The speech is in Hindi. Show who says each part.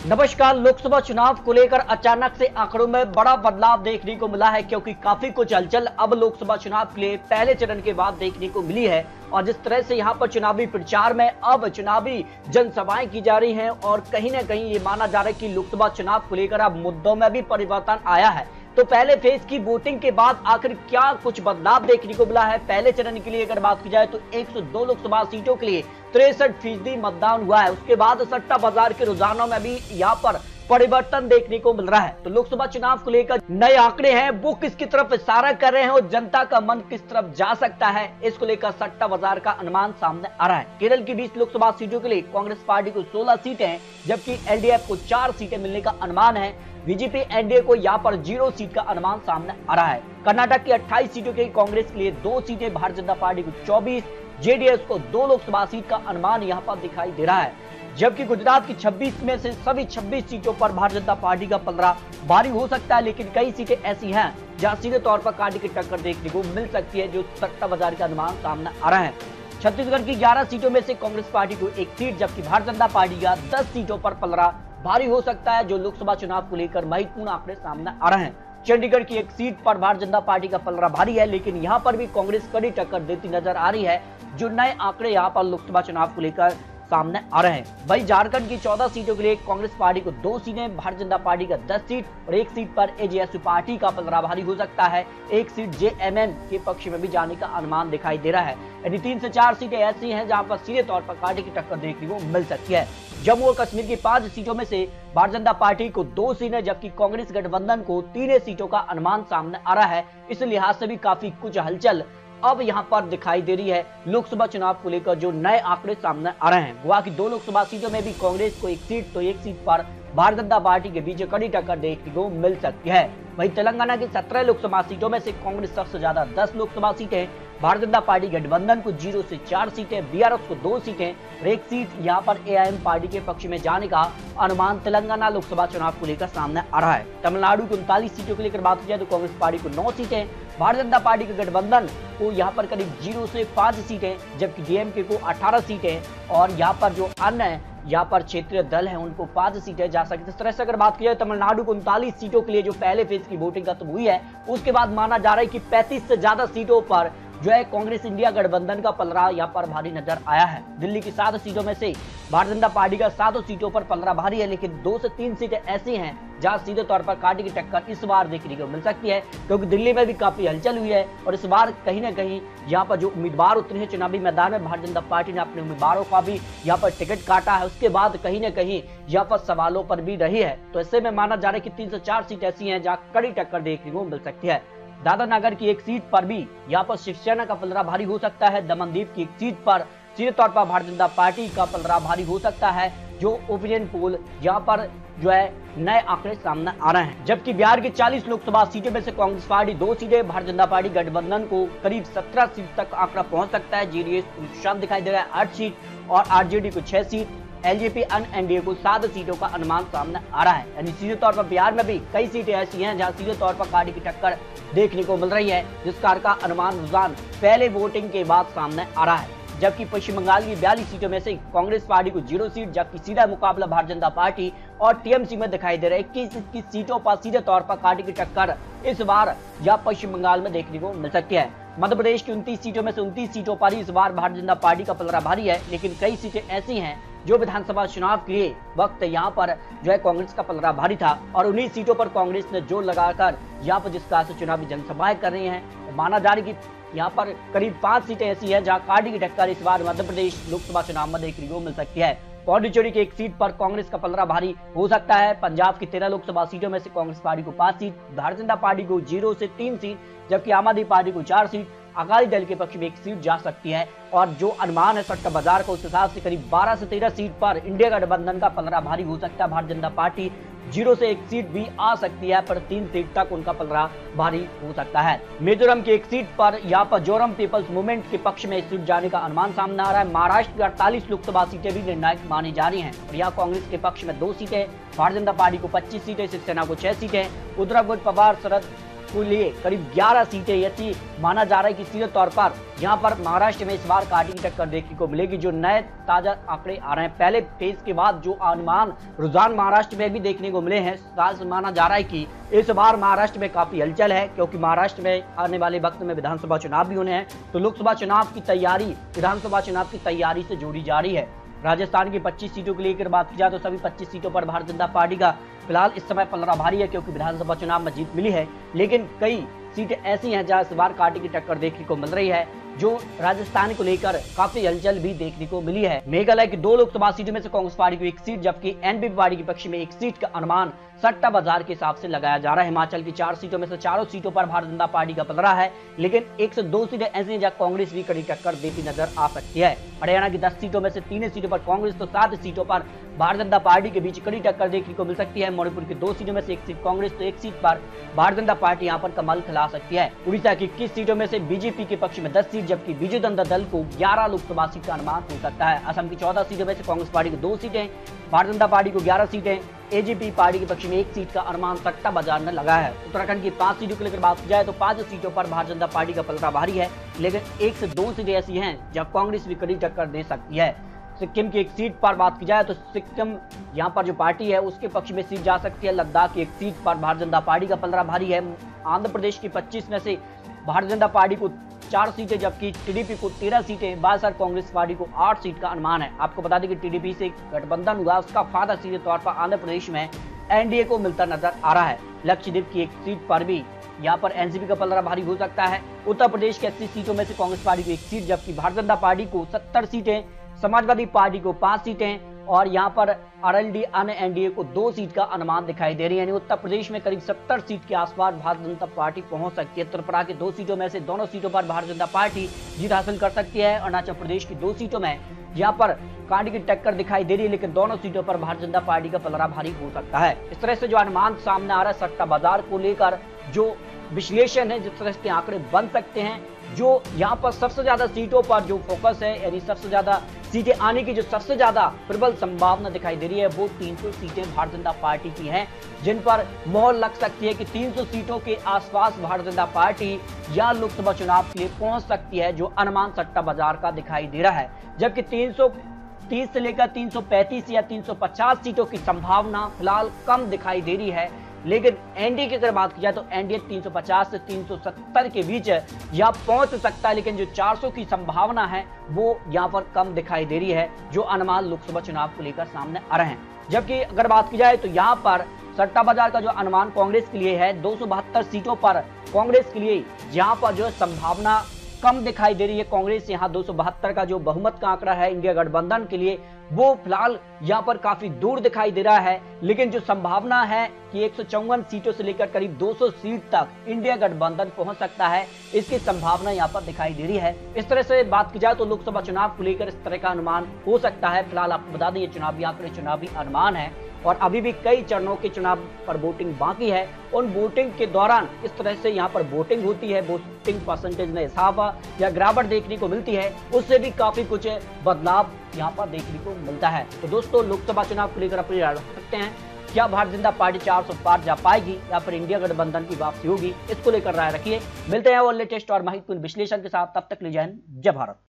Speaker 1: नमस्कार। लोकसभा चुनाव को लेकर अचानक से आंकड़ों में बड़ा बदलाव देखने को मिला है, क्योंकि काफी कुछ हलचल अब लोकसभा चुनाव के लिए पहले चरण के बाद देखने को मिली है। और जिस तरह से यहां पर चुनावी प्रचार में अब चुनावी जनसभाएं की जा रही हैं और कहीं ना कहीं ये माना जा रहा है कि लोकसभा चुनाव को लेकर अब मुद्दों में भी परिवर्तन आया है। तो पहले फेज की वोटिंग के बाद आखिर क्या कुछ बदलाव देखने को मिला है। पहले चरण के लिए अगर बात की जाए तो 102 लोकसभा सीटों के लिए 63% मतदान हुआ है। उसके बाद सट्टा बाजार के रुझानों में भी यहाँ पर परिवर्तन देखने को मिल रहा है। तो लोकसभा चुनाव को लेकर नए आंकड़े हैं, वो किसकी तरफ इशारा कर रहे हैं और जनता का मन किस तरफ जा सकता है, इसको लेकर सट्टा बाजार का अनुमान सामने आ रहा है। केरल की 20 लोकसभा सीटों के लिए कांग्रेस पार्टी को 16 सीटें, जबकि एलडीएफ को 4 सीटें मिलने का अनुमान है। बीजेपी एनडीए को यहाँ पर 0 सीट का अनुमान सामने आ रहा है। कर्नाटक की 28 सीटों के कांग्रेस के लिए 2 सीटें, भारतीय जनता पार्टी को 24, जेडीएस को 2 लोकसभा सीट का अनुमान यहाँ पर दिखाई दे रहा है। जबकि गुजरात की 26 में से सभी 26 सीटों पर भारतीय जनता पार्टी का पलड़ा भारी हो सकता है, लेकिन कई सीटें ऐसी हैं जहां सीधे तौर पर कांटे की टक्कर देखने को मिल सकती है, जो सट्टा बाजार का अनुमान सामने आ रहा है। छत्तीसगढ़ की 11 सीटों में से कांग्रेस पार्टी को 1 सीट, जबकि भारतीय जनता पार्टी का 10 सीटों पर पलड़ा भारी हो सकता है, जो लोकसभा चुनाव को लेकर महत्वपूर्ण आंकड़े सामने आ रहे हैं। चंडीगढ़ की 1 सीट पर भारतीय जनता पार्टी का पलड़ा भारी है, लेकिन यहां पर भी कांग्रेस कड़ी टक्कर देती नजर आ रही है, जो नए आंकड़े यहां पर लोकसभा चुनाव को लेकर सामने आ रहे हैं। वही झारखंड की 14 सीटों के लिए कांग्रेस पार्टी को 2 सीटें, भारतीय जनता पार्टी का 10 सीट और 1 सीट पर एजेएसयू पार्टी का पलड़ा भारी हो सकता है। 1 सीट जेएमएम के पक्ष में भी जाने का अनुमान दिखाई दे रहा है। यानी 3 से 4 सीटें ऐसी हैं जहां पर सीधे तौर पर कांटे की टक्कर देखने को मिल सकती है। जम्मू और कश्मीर की 5 सीटों में से भारतीय जनता पार्टी को 2 सीटें, जबकि कांग्रेस गठबंधन को 3 सीटों का अनुमान सामने आ रहा है। इस लिहाज से भी काफी कुछ हलचल अब यहां पर दिखाई दे रही है। लोकसभा चुनाव को लेकर जो नए आंकड़े सामने आ रहे हैं, गोवा की 2 लोकसभा सीटों में भी कांग्रेस को 1 सीट तो 1 सीट पर भारतीय जनता पार्टी के बीच कड़ी टक्कर देखने को मिल सकती है। वहीं तेलंगाना की 17 लोकसभा सीटों में से कांग्रेस सबसे ज्यादा 10 लोकसभा सीटें, भारतीय जनता पार्टी गठबंधन को 0 से 4 सीटें, बीआरएस को 2 सीटें और 1 सीट यहां पर एआईएम पार्टी के पक्ष में जाने का अनुमान तेलंगाना लोकसभा चुनाव को लेकर सामने आ रहा है। तमिलनाडु की 39 सीटों को लेकर बात की जाए तो कांग्रेस पार्टी को 9 सीटें, भारतीय जनता पार्टी के गठबंधन को यहाँ पर करीब 0 से 5 सीटें, जबकि डीएमके को 18 सीटें और यहाँ पर जो अन्य यहाँ पर क्षेत्रीय दल है उनको 5 सीटें जा सकती है। इस तरह से अगर बात की जाए तमिलनाडु को 39 सीटों के लिए जो पहले फेज की वोटिंग खत्म हुई है, उसके बाद माना जा रहा है कि 35 से ज्यादा सीटों पर जो है कांग्रेस इंडिया गठबंधन का पलड़ा यहाँ पर भारी नजर आया है। दिल्ली की 7 सीटों में से भारतीय जनता पार्टी का 7 सीटों पर पलड़ा भारी है, लेकिन 2 से 3 सीटें ऐसी हैं जहां सीधे तौर पर कांटे की टक्कर इस बार देखने को मिल सकती है, क्योंकि दिल्ली में भी काफी हलचल हुई है और इस बार कहीं ना कहीं यहाँ पर जो उम्मीदवार उतरे हैं चुनावी मैदान में, भारतीय जनता पार्टी ने अपने उम्मीदवारों का भी यहाँ पर टिकट काटा है। उसके बाद कहीं ना कहीं यहाँ पर सवालों पर भी रही है। तो ऐसे में माना जा रहा है कि 3 से 4 सीट ऐसी हैं जहाँ कड़ी टक्कर देखने को मिल सकती है। दादर की 1 सीट पर भी यहाँ पर शिवसेना का पलड़ा भारी हो सकता है। दमनदीप की 1 सीट पर सीधे तौर पर भारतीय जनता पार्टी का पलड़ा भारी हो सकता है, जो ओपिनियन पोल यहाँ पर जो है नए आंकड़े सामने आ रहे हैं। जबकि बिहार की 40 लोकसभा सीटों में से कांग्रेस पार्टी 2 सीटें, भारतीय जनता पार्टी गठबंधन को करीब 17 सीट तक आंकड़ा पहुंच सकता है। जेडीएस को शांत दिखाई दे रहा है 8 सीट और आरजेडी को 6 सीट, एलजेपी एनडीए को 7 सीटों का अनुमान सामने आ रहा है। यानी सीधे तौर पर बिहार में भी कई सीटें ऐसी हैं जहां सीधे तौर पर कांटे की टक्कर देखने को मिल रही है, जिसका का अनुमान रुझान पहले वोटिंग के बाद सामने आ रहा है। जबकि पश्चिम बंगाल की 42 सीटों में से कांग्रेस पार्टी को 0 सीट, जबकि सीधा मुकाबला भारतीय जनता पार्टी और टीएमसी में दिखाई दे रहा है। 21 सीटों पर सीधे तौर पर कांटे की टक्कर इस बार या पश्चिम बंगाल में देखने को मिल सकती है। मध्य प्रदेश की 29 सीटों में से 29 सीटों पर इस बार भारतीय जनता पार्टी का पलड़ा भारी है, लेकिन कई सीटें ऐसी हैं जो विधानसभा चुनाव के लिए वक्त यहाँ पर जो है कांग्रेस का पलड़ा भारी था और उन्हीं सीटों पर कांग्रेस ने जोर लगाकर यहाँ पर जिस तरह से चुनावी जनसभाएं कर रही हैं, माना जा रहा है कि यहाँ पर करीब 5 सीटें ऐसी हैं जहाँ कांटे की टक्कर इस बार मध्य प्रदेश लोकसभा चुनाव में देखने को मिल सकती है। पौंडीचेरी की 1 सीट पर कांग्रेस का पलड़ा भारी हो सकता है। पंजाब की 13 लोकसभा सीटों में से कांग्रेस पार्टी को 5 सीट, भारतीय जनता पार्टी को 0 से 3 सीट, जबकि आम आदमी पार्टी को 4 सीट, अकाली दल के पक्ष में 1 सीट जा सकती है। और जो अनुमान है सट्टा बाजार का, उस हिसाब से करीब 12 से 13 सीट पर इंडिया गठबंधन का पलड़ा भारी हो सकता है। भारतीय जनता पार्टी 0 से 1 सीट भी आ सकती है, पर 3 सीट तक उनका पलड़ा भारी हो सकता है। मिजोरम की 1 सीट पर यहाँ पर जोरम पीपल्स मूवमेंट के पक्ष में सीट जाने का अनुमान सामने आ रहा है। महाराष्ट्र की 48 लोकसभा सीटें भी निर्णायक मानी जा रही हैं और यहाँ कांग्रेस के पक्ष में 2 सीटें, भारतीय जनता पार्टी को 25 सीटें, शिवसेना को 6 सीटें, उत्तराखंड पवार शरद को लिए करीब 11 सीटें ऐसी माना जा रहा है कि सीधे तौर पर यहाँ पर महाराष्ट्र में इस बार कांटे की टक्कर देखने को मिलेगी। जो नए ताजा आंकड़े आ रहे हैं पहले फेज के बाद, जो अनुमान रुझान महाराष्ट्र में भी देखने को मिले हैं, साथ माना जा रहा है कि इस बार महाराष्ट्र में काफी हलचल है, क्योंकि महाराष्ट्र में आने वाले वक्त में विधानसभा चुनाव भी होने हैं। तो लोकसभा चुनाव की तैयारी विधानसभा चुनाव की तैयारी से जोड़ी जा रही है। राजस्थान की 25 सीटों के लेकर बात की जाए तो सभी 25 सीटों पर भारतीय जनता पार्टी का फिलहाल इस समय पलड़ा भारी है, क्योंकि विधानसभा चुनाव में जीत मिली है। लेकिन कई सीटें ऐसी हैं जहां इस बार कांटे की टक्कर देखने को मिल रही है, जो राजस्थान को लेकर काफी हलचल भी देखने को मिली है। मेघालय की 2 लोकसभा सीटों में से कांग्रेस पार्टी को 1 सीट, जबकि एनपीपी पार्टी के पक्ष में 1 सीट का अनुमान सट्टा बाजार के हिसाब से लगाया जा रहा है। हिमाचल की 4 सीटों में से चारों सीटों पर भारतीय जनता पार्टी का पलड़ा है, लेकिन 1 से 2 सीटें ऐसी हैं जहां कांग्रेस भी कड़ी टक्कर देती नजर आ सकती है। हरियाणा की 10 सीटों में से 3 सीटों पर कांग्रेस तो 7 सीटों पर भारतीय जनता पार्टी के बीच कड़ी टक्कर देखने को मिल सकती है। मणिपुर की 2 सीटों में से 1 सीट कांग्रेस तो 1 सीट पर भारतीय जनता पार्टी यहाँ पर कमल खिला सकती है। उड़ीसा की 21 सीटों में से बीजेपी के पक्ष में 10 सीट, जबकि बीजू जनता दल को 11 लोकसभा सीट का अनुमान हो सकता है। असम की 14 सीटों में से कांग्रेस पार्टी को 2 सीटें, भारतीय जनता पार्टी को 11 सीटें, एजीपी पार्टी के पक्ष में 1 सीट का अनुमान सट्टा बाजार में लगा है। उत्तराखंड की 5 सीटों को लेकर बात की जाए तो 5 सीटों पर भारतीय जनता पार्टी का पलड़ा भारी है, लेकिन 1 से 2 सीटें ऐसी हैं जहां कांग्रेस भी कड़ी टक्कर दे सकती है। सिक्किम की 1 सीट पर बात की जाए तो सिक्किम यहाँ पर जो पार्टी है उसके पक्ष में सीट जा सकती है। लद्दाख की 1 सीट पर भारतीय जनता पार्टी का पलड़ा भारी है। आंध्र प्रदेश की 25 में से भारतीय जनता पार्टी को 4 सीटें, जबकि टीडीपी को 13 सीटें, बाईसर कांग्रेस पार्टी को 8 सीट का अनुमान है। आपको बता दें कि टीडीपी से गठबंधन हुआ, उसका फायदा सीधे तौर पर आंध्र प्रदेश में एनडीए को मिलता नजर आ रहा है। लक्षद्वीप की 1 सीट पर भी यहाँ पर एनसीपी का पलड़ा भारी हो सकता है। उत्तर प्रदेश की 80 सीटों में से कांग्रेस पार्टी को 1 सीट, जबकि भारतीय जनता पार्टी को 70 सीटें, समाजवादी पार्टी को 5 सीटें और यहाँ पर आरएलडी अन्य एनडीए को 2 सीट का अनुमान दिखाई दे रही है। यानी उत्तर प्रदेश में करीब 70 सीट के आसपास भारतीय जनता पार्टी पहुंच सकती है। त्रिपुरा की 2 सीटों में से दोनों सीटों पर भारतीय जनता पार्टी जीत हासिल कर सकती है। अरुणाचल प्रदेश की 2 सीटों में यहाँ पर कांटे की टक्कर दिखाई दे रही है, लेकिन दोनों सीटों पर भारतीय जनता पार्टी का पलड़ा भारी हो सकता है। इस तरह से जो अनुमान सामने आ रहा है सट्टा बाजार को लेकर, जो विश्लेषण है, जिस तरह के आंकड़े बन सकते हैं, जो यहाँ पर सबसे ज्यादा सीटों पर जो फोकस है, यानी सबसे ज्यादा सीटें आने की जो सबसे ज्यादा प्रबल संभावना दिखाई दे रही है, वो 300 सीटें भारतीय जनता पार्टी की हैं, जिन पर मोहर लग सकती है कि 300 सीटों के आसपास भारतीय जनता पार्टी या लोकसभा चुनाव के लिए पहुंच सकती है, जो अनुमान सट्टा बाजार का दिखाई दे रहा है। जबकि 330 से लेकर 335 या 350 सीटों की संभावना फिलहाल कम दिखाई दे रही है। लेकिन एनडीए की अगर बात की जाए तो एनडीए 350 से 370 के बीच यहाँ पहुंच सकता है, लेकिन जो 400 की संभावना है वो यहाँ पर कम दिखाई दे रही है, जो अनुमान लोकसभा चुनाव को लेकर सामने आ रहे हैं। जबकि अगर बात की जाए तो यहाँ पर सट्टा बाजार का जो अनुमान कांग्रेस के लिए है, 272 सीटों पर कांग्रेस के लिए यहाँ पर जो संभावना कम दिखाई दे रही है। कांग्रेस यहाँ 272 का जो बहुमत का आंकड़ा है इंडिया गठबंधन के लिए, वो फिलहाल यहाँ पर काफी दूर दिखाई दे रहा है। लेकिन जो संभावना है कि 154 सीटों से लेकर करीब 200 सीट तक इंडिया गठबंधन पहुंच सकता है, इसकी संभावना यहाँ पर दिखाई दे रही है। इस तरह से बात की जाए तो लोकसभा चुनाव को लेकर इस तरह का अनुमान हो सकता है। फिलहाल आपको बता दें ये चुनावी आंकड़े, चुनावी अनुमान है और अभी भी कई चरणों के चुनाव पर वोटिंग बाकी है। उन वोटिंग के दौरान इस तरह से यहाँ पर वोटिंग होती है, वोटिंग परसेंटेज में इजाफा या गिरावट देखने को मिलती है, उससे भी काफी कुछ बदलाव यहाँ पर देखने को मिलता है। तो दोस्तों, लोकसभा चुनाव को लेकर अपनी राय रख सकते हैं। क्या भारतीय जनता पार्टी 400 पार जा पाएगी या फिर इंडिया गठबंधन की वापसी होगी, इसको लेकर राय रखिए। मिलते हैं और लेटेस्ट और महत्वपूर्ण विश्लेषण के साथ, तब तक ले जय हिंद, जय भारत।